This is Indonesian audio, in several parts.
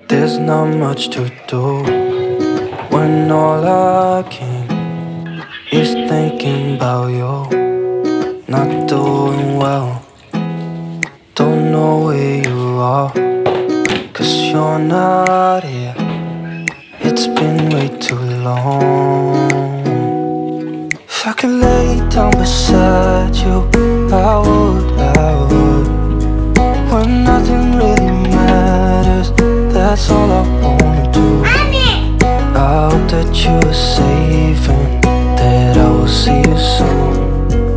There's not much to do when all I can is thinking about you. Not doing well, don't know where you are, 'cause you're not here. It's been way too long. If I could lay down beside you, I would. When nothing really matters, that's all I wanna do. I hope that you are safe and that I will see you soon.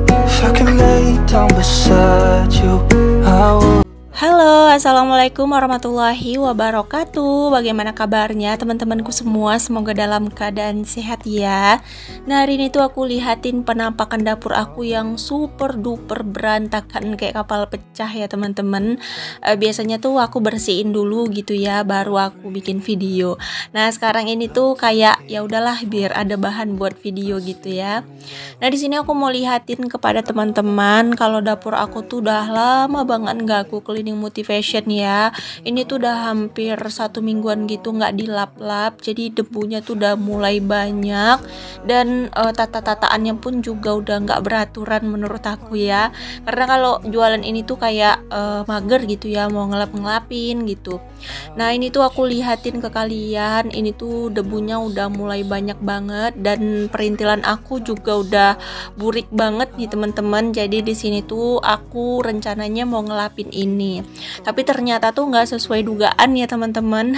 If I could lay down beside you, I would. Halo, assalamualaikum warahmatullahi wabarakatuh. Bagaimana kabarnya teman-temanku semua? Semoga dalam keadaan sehat ya. Nah, hari ini tuh aku lihatin penampakan dapur aku yang super duper berantakan kayak kapal pecah ya teman-teman. Biasanya tuh aku bersihin dulu gitu ya, baru aku bikin video. Nah, sekarang ini tuh kayak ya udahlah biar ada bahan buat video gitu ya. Nah, di sini aku mau lihatin kepada teman-teman kalau dapur aku tuh udah lama banget nggak aku cleaning motivation ya. Ini tuh udah hampir 1 mingguan gitu nggak dilap-lap, jadi debunya tuh udah mulai banyak dan tata-tataannya pun juga udah nggak beraturan menurut aku ya. Karena kalau jualan ini tuh kayak mager gitu ya, mau ngelap-ngelapin gitu. Nah, ini tuh aku lihatin ke kalian, ini tuh debunya udah mulai banyak banget dan perintilan aku juga udah burik banget nih teman-teman. Jadi di sini tuh aku rencananya mau ngelapin ini. Tapi ternyata tuh nggak sesuai dugaan ya teman-teman.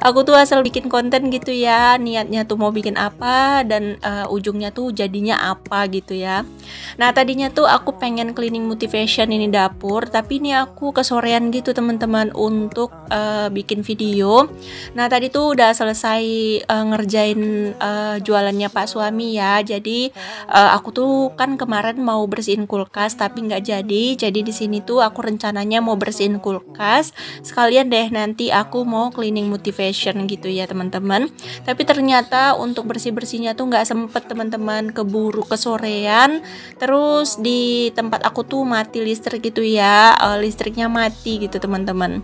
Aku tuh asal bikin konten gitu ya, niatnya tuh mau bikin apa dan ujungnya tuh jadinya apa gitu ya. Nah, tadinya tuh aku pengen cleaning motivation ini dapur, tapi ini aku kesorean gitu teman-teman untuk bikin video. Nah, tadi tuh udah selesai ngerjain jualannya Pak suami ya. Jadi aku tuh kan kemarin mau bersihin kulkas tapi nggak jadi. Jadi di sini tuh aku rencananya mau bersihin kulkas sekalian deh nanti aku mau cleaning motivation gitu ya teman-teman. Tapi ternyata untuk bersih-bersihnya tuh nggak sempet teman-teman, keburu kesorean. Terus di tempat aku tuh mati listrik gitu ya, listriknya mati gitu teman-teman.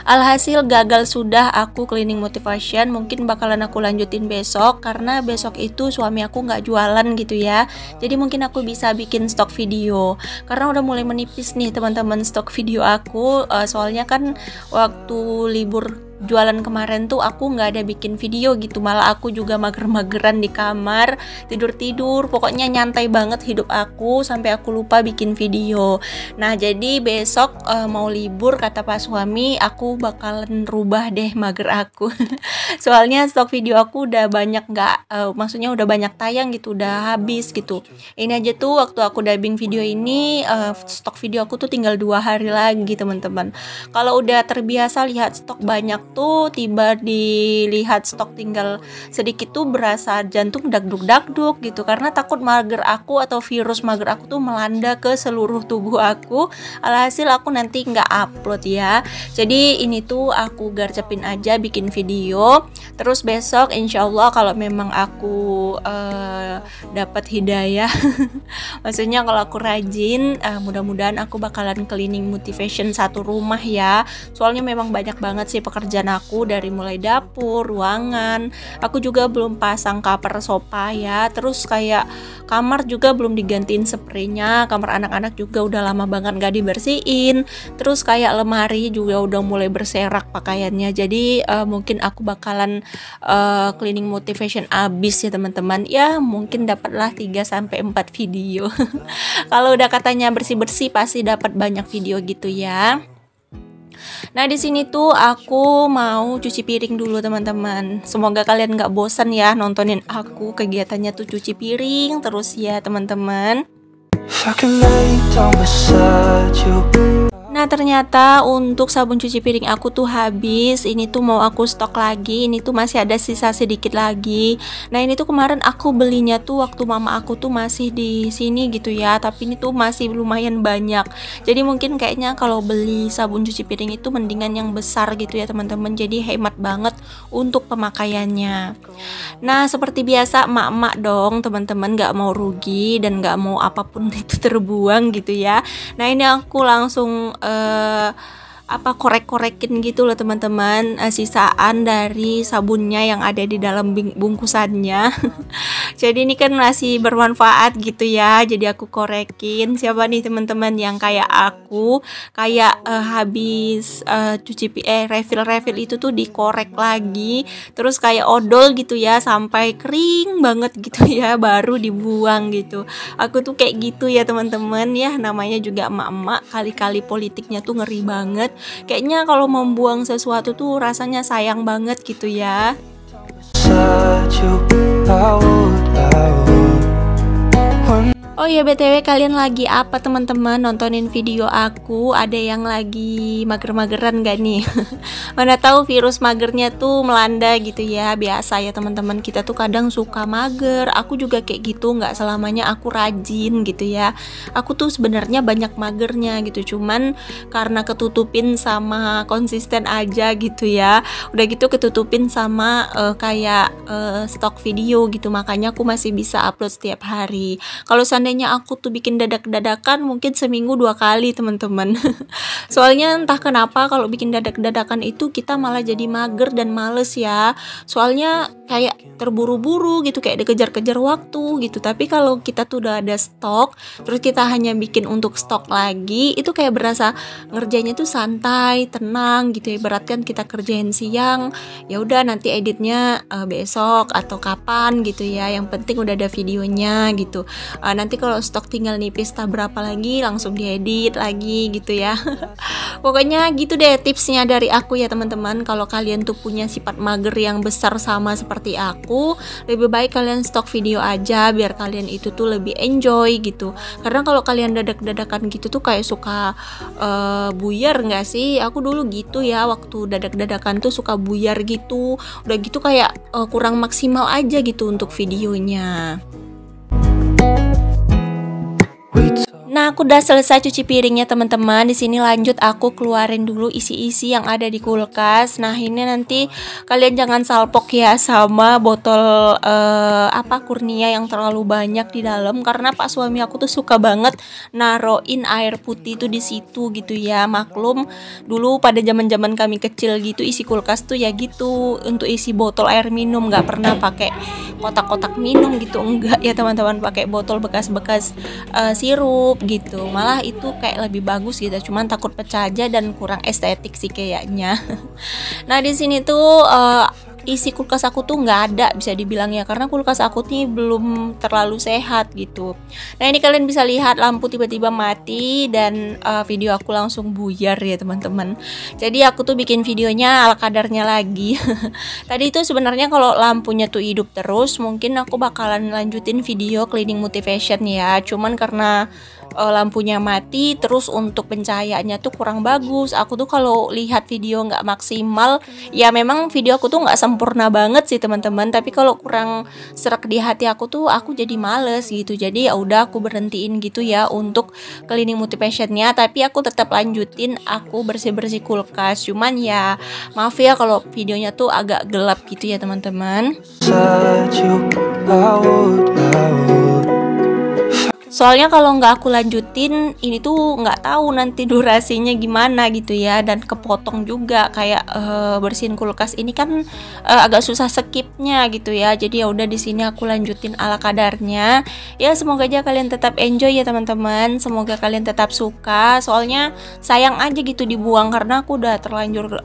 Alhasil gagal sudah aku cleaning motivation. Mungkin bakalan aku lanjutin besok karena besok itu suami aku nggak jualan gitu ya. Jadi mungkin aku bisa bikin stok video karena udah mulai menipis nih teman-teman stok video aku. Soalnya kan waktu libur jualan kemarin tuh aku nggak ada bikin video gitu, malah aku juga mager-mageran di kamar, tidur-tidur, pokoknya nyantai banget hidup aku sampai aku lupa bikin video. Nah, jadi besok mau libur kata Pak suami, aku bakalan rubah deh mager aku. Soalnya stok video aku udah banyak maksudnya udah banyak tayang gitu, udah habis gitu. Ini aja tuh waktu aku dubbing video ini stok video aku tuh tinggal 2 hari lagi teman-teman. Kalau udah terbiasa lihat stok banyak tuh tiba dilihat stok tinggal sedikit tuh berasa jantung dagduk-dagduk gitu, karena takut mager aku atau virus mager aku tuh melanda ke seluruh tubuh aku. Alhasil aku nanti nggak upload ya. Jadi ini tuh aku garcepin aja bikin video. Terus besok insya Allah kalau memang aku dapat hidayah maksudnya kalau aku rajin, mudah-mudahan aku bakalan cleaning motivation satu rumah ya. Soalnya memang banyak banget sih pekerjaan aku, dari mulai dapur, ruangan. Aku juga belum pasang cover sofa ya. Terus kayak kamar juga belum digantiin spraynya. Kamar anak-anak juga udah lama banget gak dibersihin. Terus kayak lemari juga udah mulai berserak pakaiannya. Jadi mungkin aku bakalan cleaning motivation abis ya teman-teman. Ya mungkin dapatlah 3-4 video. Kalau udah katanya bersih-bersih pasti dapat banyak video gitu ya. Nah, di sini tuh aku mau cuci piring dulu teman-teman. Semoga kalian nggak bosan ya nontonin aku kegiatannya tuh cuci piring terus ya teman-teman. Nah, ternyata untuk sabun cuci piring aku tuh habis. Ini tuh mau aku stok lagi. Ini tuh masih ada sisa sedikit lagi. Nah, ini tuh kemarin aku belinya tuh waktu mama aku tuh masih di sini gitu ya. Tapi ini tuh masih lumayan banyak. Jadi mungkin kayaknya kalau beli sabun cuci piring itu mendingan yang besar gitu ya teman-teman. Jadi hemat banget untuk pemakaiannya. Nah, seperti biasa emak-emak dong teman-teman, gak mau rugi dan gak mau apapun itu terbuang gitu ya. Nah, ini aku langsung apa korek-korekin gitu loh teman-teman, sisaan dari sabunnya yang ada di dalam bungkusannya. Jadi ini kan masih bermanfaat gitu ya, jadi aku korekin. Siapa nih teman-teman yang kayak aku, kayak habis refill itu tuh dikorek lagi, terus kayak odol gitu ya sampai kering banget gitu ya, baru dibuang gitu. Aku tuh kayak gitu ya teman-teman ya, namanya juga emak-emak, kali-kali politiknya tuh ngeri banget. Kayaknya kalau membuang sesuatu tuh rasanya sayang banget gitu ya. Oh ya BTW, kalian lagi apa teman-teman nontonin video aku? Ada yang lagi mager-mageran gak nih? Mana tahu virus magernya tuh melanda gitu ya. Biasa ya teman-teman, kita tuh kadang suka mager. Aku juga kayak gitu, nggak selamanya aku rajin gitu ya. Aku tuh sebenarnya banyak magernya gitu, cuman karena ketutupin sama konsisten aja gitu ya. Udah gitu ketutupin sama stok video gitu, makanya aku masih bisa upload setiap hari. Kalau seandainya aku tuh bikin dadak-dadakan mungkin seminggu 2 kali teman-teman. Soalnya entah kenapa kalau bikin dadak-dadakan itu kita malah jadi mager dan males ya. Soalnya kayak terburu-buru gitu, kayak dikejar-kejar waktu gitu. Tapi kalau kita tuh udah ada stok, terus kita hanya bikin untuk stok lagi, itu kayak berasa ngerjainnya tuh santai, tenang gitu. Ibaratkan kita kerjain siang, ya udah nanti editnya besok atau kapan gitu ya. Yang penting udah ada videonya gitu. Nanti kalau stok tinggal nipis berapa lagi langsung diedit lagi gitu ya. Pokoknya gitu deh tipsnya dari aku ya teman-teman. Kalau kalian tuh punya sifat mager yang besar sama seperti aku, lebih baik kalian stok video aja biar kalian itu tuh lebih enjoy gitu. Karena kalau kalian dadak-dadakan gitu tuh kayak suka buyar nggak sih? Aku dulu gitu ya, waktu dadak-dadakan tuh suka buyar gitu. Udah gitu kayak kurang maksimal aja gitu untuk videonya. Nah, aku udah selesai cuci piringnya teman-teman. Di sini lanjut aku keluarin dulu isi-isi yang ada di kulkas. Nah, ini nanti kalian jangan salpok ya sama botol Kurnia yang terlalu banyak di dalam, karena pak suami aku tuh suka banget naroin air putih tuh di situ gitu ya. Maklum dulu pada zaman-zaman kami kecil gitu isi kulkas tuh ya gitu, untuk isi botol air minum, nggak pernah pakai kotak-kotak minum gitu, enggak ya teman-teman, pakai botol bekas-bekas sirup gitu. Malah itu kayak lebih bagus gitu, cuman takut pecah aja dan kurang estetik sih kayaknya. Nah, di sini tuh isi kulkas aku tuh nggak ada bisa dibilang ya, karena kulkas aku nih belum terlalu sehat gitu. Nah, ini kalian bisa lihat lampu tiba-tiba mati dan video aku langsung buyar ya teman-teman. Jadi aku tuh bikin videonya ala kadarnya lagi. Tadi itu sebenarnya kalau lampunya tuh hidup terus mungkin aku bakalan lanjutin video cleaning motivation ya, cuman karena lampunya mati, terus untuk pencahayaannya tuh kurang bagus. Aku tuh kalau lihat video nggak maksimal, ya memang video aku tuh nggak sempurna banget sih teman-teman, tapi kalau kurang serak di hati aku tuh aku jadi males gitu. Jadi ya udah aku berhentiin gitu ya untuk cleaning motivationnya, tapi aku tetap lanjutin aku bersih-bersih kulkas. Cuman ya maaf ya kalau videonya tuh agak gelap gitu ya teman-teman. Soalnya kalau nggak aku lanjutin ini tuh nggak tahu nanti durasinya gimana gitu ya, dan kepotong juga kayak bersihin kulkas ini kan agak susah skipnya gitu ya. Jadi ya udah di sini aku lanjutin ala kadarnya. Ya semoga aja kalian tetap enjoy ya teman-teman. Semoga kalian tetap suka. Soalnya sayang aja gitu dibuang, karena aku udah terlanjur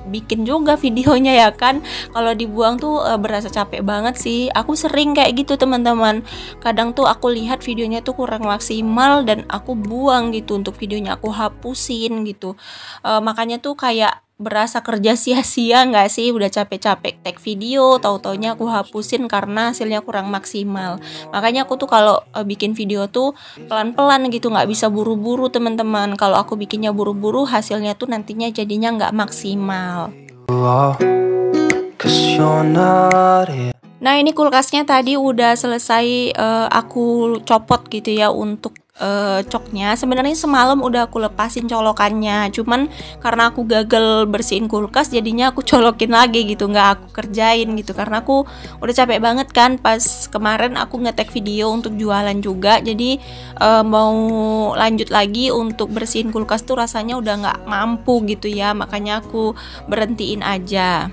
bikin juga videonya ya kan. Kalau dibuang tuh berasa capek banget sih. Aku sering kayak gitu teman-teman. Kadang tuh aku lihat videonya tuh kurang maksimal dan aku buang gitu, untuk videonya aku hapusin gitu. Makanya tuh kayak berasa kerja sia-sia nggak sih, udah capek-capek tag video, tahu-taunya aku hapusin karena hasilnya kurang maksimal. Makanya aku tuh kalau bikin video tuh pelan-pelan gitu, nggak bisa buru-buru teman-teman. Kalau aku bikinnya buru-buru hasilnya tuh nantinya jadinya nggak maksimal. Nah, ini kulkasnya tadi udah selesai aku copot gitu ya untuk coknya. Sebenarnya semalam udah aku lepasin colokannya, cuman karena aku gagal bersihin kulkas jadinya aku colokin lagi gitu, nggak aku kerjain gitu karena aku udah capek banget kan. Pas kemarin aku nge-tag video untuk jualan juga, jadi mau lanjut lagi untuk bersihin kulkas tuh rasanya udah nggak mampu gitu ya, makanya aku berhentiin aja.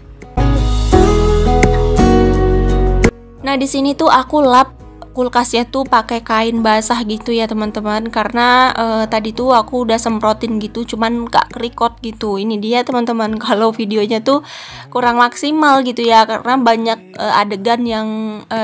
Nah di sini tuh aku lap kulkasnya tuh pakai kain basah gitu ya teman-teman, karena tadi tuh aku udah semprotin gitu cuman gak kerikot gitu. Ini dia teman-teman, kalau videonya tuh kurang maksimal gitu ya karena banyak adegan yang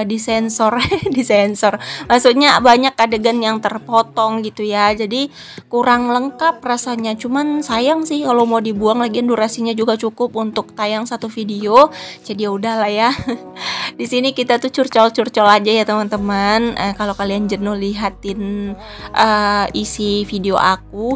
disensor disensor, maksudnya banyak adegan yang terpotong gitu ya, jadi kurang lengkap rasanya. Cuman sayang sih kalau mau dibuang, lagian durasinya juga cukup untuk tayang satu video, jadi ya udahlah ya. Di sini kita tuh curcol-curcol aja ya teman-teman. Kalau kalian jenuh lihatin isi video aku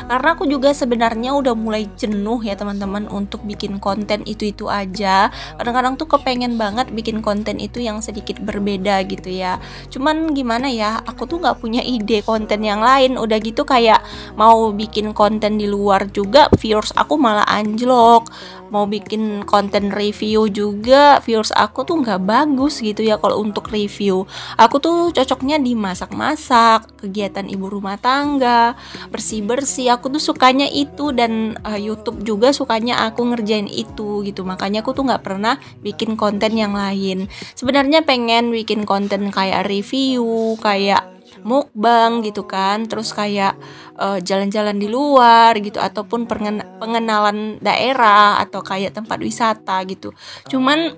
karena aku juga sebenarnya udah mulai jenuh ya teman-teman untuk bikin konten itu aja. Kadang-kadang tuh kepengen banget bikin konten itu yang sedikit berbeda gitu ya, cuman gimana ya, aku tuh nggak punya ide konten yang lain. Udah gitu kayak mau bikin konten di luar juga viewers aku malah anjlok, mau bikin konten review juga viewers aku tuh nggak bagus gitu ya. Kalau untuk review aku tuh cocoknya di masak-masak, kegiatan ibu rumah tangga, bersih-bersih, aku tuh sukanya itu. Dan YouTube juga sukanya aku ngerjain itu gitu, makanya aku tuh nggak pernah bikin konten yang lain. Sebenarnya pengen bikin konten kayak review, kayak mukbang gitu kan, terus kayak jalan-jalan di luar gitu, ataupun pengenalan daerah atau kayak tempat wisata gitu. Cuman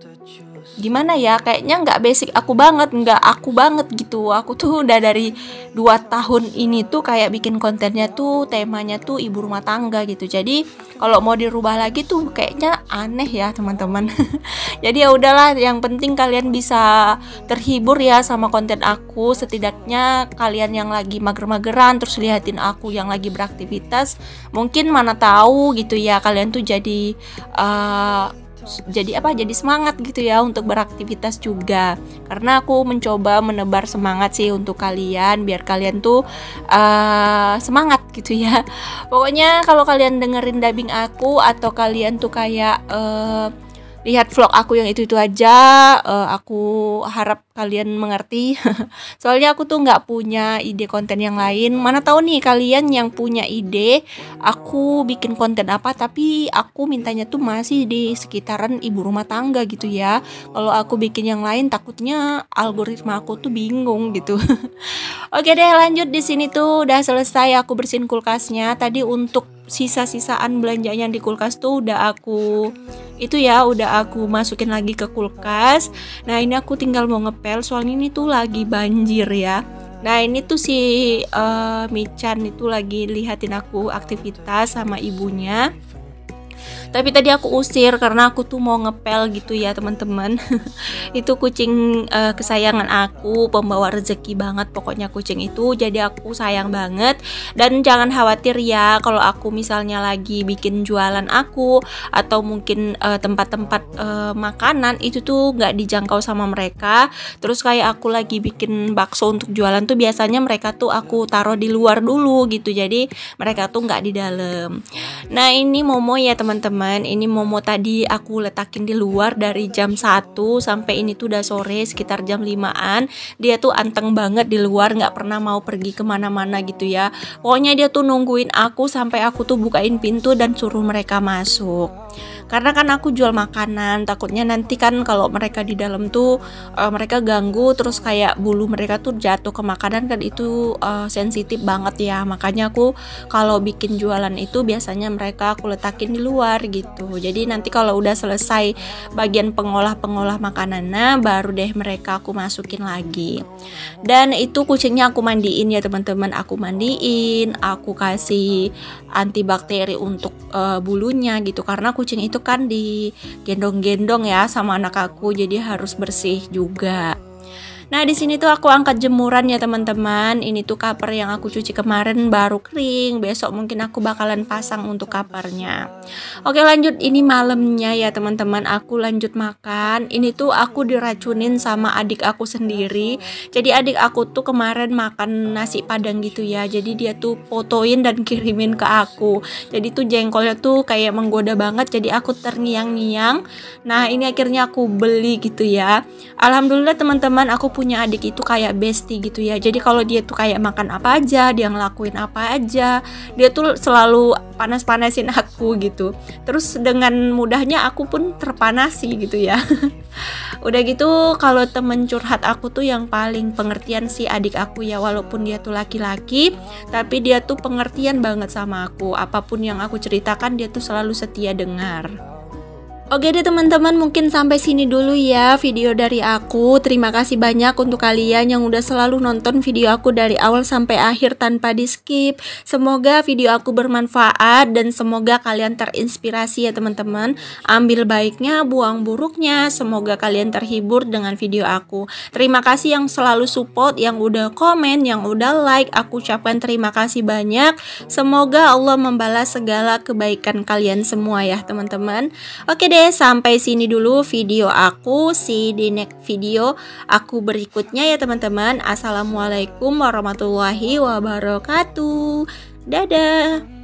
gimana ya, kayaknya nggak basic aku banget, nggak aku banget gitu. Aku tuh udah dari 2 tahun ini tuh kayak bikin kontennya tuh temanya tuh ibu rumah tangga gitu, jadi kalau mau dirubah lagi tuh kayaknya aneh ya teman-teman. Jadi ya udahlah, yang penting kalian bisa terhibur ya sama konten aku. Setidaknya kalian yang lagi mager-mageran terus lihatin aku yang lagi beraktivitas, mungkin mana tahu gitu ya kalian tuh jadi jadi semangat gitu ya untuk beraktivitas juga. Karena aku mencoba menebar semangat sih untuk kalian, biar kalian tuh semangat gitu ya. Pokoknya kalau kalian dengerin dubbing aku atau kalian tuh kayak lihat vlog aku yang itu aja, aku harap kalian mengerti. Soalnya aku tuh nggak punya ide konten yang lain. Mana tahu nih kalian yang punya ide aku bikin konten apa, tapi aku mintanya tuh masih di sekitaran ibu rumah tangga gitu ya. Kalau aku bikin yang lain takutnya algoritma aku tuh bingung gitu. Oke deh, lanjut. Di sini tuh udah selesai aku bersihin kulkasnya. Tadi untuk sisa-sisaan belanjaan yang di kulkas tuh udah aku masukin lagi ke kulkas. Nah ini aku tinggal mau ngepel, soalnya ini tuh lagi banjir ya. Nah ini tuh si Michan itu lagi lihatin aku aktivitas sama ibunya. Tapi tadi aku usir karena aku tuh mau ngepel gitu ya teman-teman. Itu kucing kesayangan aku, pembawa rezeki banget pokoknya kucing itu, jadi aku sayang banget. Dan jangan khawatir ya kalau aku misalnya lagi bikin jualan aku atau mungkin tempat-tempat makanan itu tuh nggak dijangkau sama mereka. Terus kayak aku lagi bikin bakso untuk jualan tuh biasanya mereka tuh aku taruh di luar dulu gitu, jadi mereka tuh nggak di dalam. Nah ini Momo ya teman-teman, ini Momo tadi aku letakin di luar dari jam 1 sampai ini tuh udah sore sekitar jam 5-an. Dia tuh anteng banget di luar, nggak pernah mau pergi kemana-mana gitu ya. Pokoknya dia tuh nungguin aku sampai aku tuh bukain pintu dan suruh mereka masuk. Karena kan aku jual makanan, takutnya nanti kan kalau mereka di dalam tuh mereka ganggu, terus kayak bulu mereka tuh jatuh ke makanan kan, itu sensitif banget ya. Makanya aku kalau bikin jualan itu biasanya mereka aku letakin di luar gitu. Jadi nanti kalau udah selesai bagian pengolah makanannya baru deh mereka aku masukin lagi. Dan itu kucingnya aku mandiin ya teman-teman, aku mandiin, aku kasih antibakteri untuk bulunya gitu, karena kucing itu kan digendong-gendong ya sama anak aku, jadi harus bersih juga. Nah, di sini tuh aku angkat jemuran ya teman-teman. Ini tuh cover yang aku cuci kemarin baru kering. Besok mungkin aku bakalan pasang untuk covernya. Oke, lanjut, ini malamnya ya teman-teman. Aku lanjut makan. Ini tuh aku diracunin sama adik aku sendiri. Jadi adik aku tuh kemarin makan nasi padang gitu ya. Jadi dia tuh fotoin dan kirimin ke aku. Jadi tuh jengkolnya tuh kayak menggoda banget. Jadi aku terngiang-ngiang. Nah, ini akhirnya aku beli gitu ya. Alhamdulillah teman-teman, aku punya adik itu kayak bestie gitu ya. Jadi kalau dia tuh kayak makan apa aja, dia ngelakuin apa aja, dia tuh selalu panas-panasin aku gitu. Terus dengan mudahnya aku pun terpanasi gitu ya. Udah gitu, kalau temen curhat aku tuh yang paling pengertian sih adik aku ya. Walaupun dia tuh laki-laki, tapi dia tuh pengertian banget sama aku. Apapun yang aku ceritakan, dia tuh selalu setia dengar. Oke deh teman-teman, mungkin sampai sini dulu ya video dari aku. Terima kasih banyak untuk kalian yang udah selalu nonton video aku dari awal sampai akhir tanpa di skip. Semoga video aku bermanfaat dan semoga kalian terinspirasi ya teman-teman. Ambil baiknya, buang buruknya. Semoga kalian terhibur dengan video aku. Terima kasih yang selalu support, yang udah komen, yang udah like. Aku ucapkan terima kasih banyak. Semoga Allah membalas segala kebaikan kalian semua ya teman-teman. Oke deh, sampai sini dulu video aku. See di next video aku berikutnya ya teman-teman. Assalamualaikum warahmatullahi wabarakatuh. Dadah.